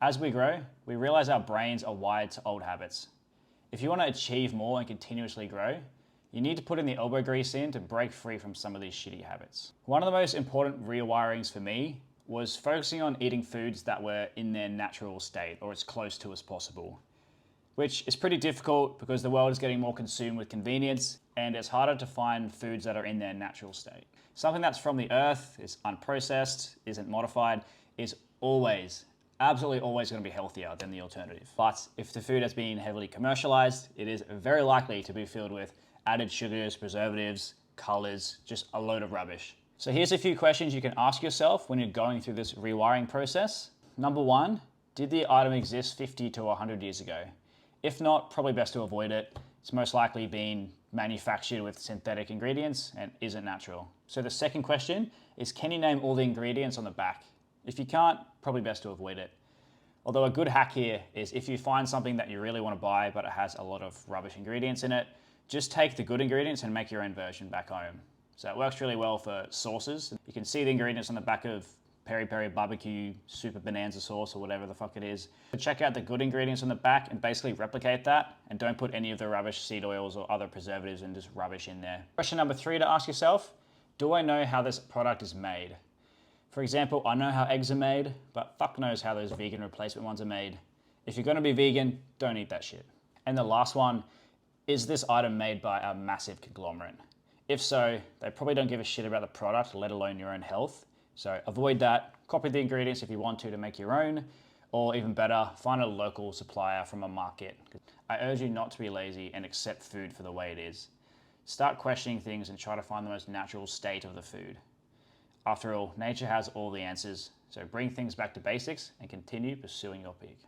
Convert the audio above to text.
As we grow, we realize our brains are wired to old habits. If you want to achieve more and continuously grow, you need to put in the elbow grease in to break free from some of these shitty habits. One of the most important rewirings for me was focusing on eating foods that were in their natural state or as close to as possible, which is pretty difficult because the world is getting more consumed with convenience and it's harder to find foods that are in their natural state. Something that's from the earth, is unprocessed, isn't modified, is always, absolutely always going to be healthier than the alternative. But if the food has been heavily commercialized, it is very likely to be filled with added sugars, preservatives, colors, just a load of rubbish. So here's a few questions you can ask yourself when you're going through this rewiring process. Number one, did the item exist 50 to 100 years ago? If not, probably best to avoid it. It's most likely been manufactured with synthetic ingredients and isn't natural. So the second question is, can you name all the ingredients on the back? If you can't, probably best to avoid it. Although a good hack here is if you find something that you really want to buy but it has a lot of rubbish ingredients in it, just take the good ingredients and make your own version back home. So it works really well for sauces. You can see the ingredients on the back of peri peri barbecue super bonanza sauce or whatever the fuck it is. So check out the good ingredients on the back and basically replicate that, and don't put any of the rubbish seed oils or other preservatives and just rubbish in there. Question number 3 to ask yourself, do I know how this product is made? For example, I know how eggs are made, but fuck knows how those vegan replacement ones are made. If you're gonna be vegan, don't eat that shit. And the last one, is this item made by a massive conglomerate? If so, they probably don't give a shit about the product, let alone your own health. So avoid that. Copy the ingredients if you want to make your own, or even better, find a local supplier from a market. I urge you not to be lazy and accept food for the way it is. Start questioning things and try to find the most natural state of the food. After all, nature has all the answers, so bring things back to basics and continue pursuing your peak.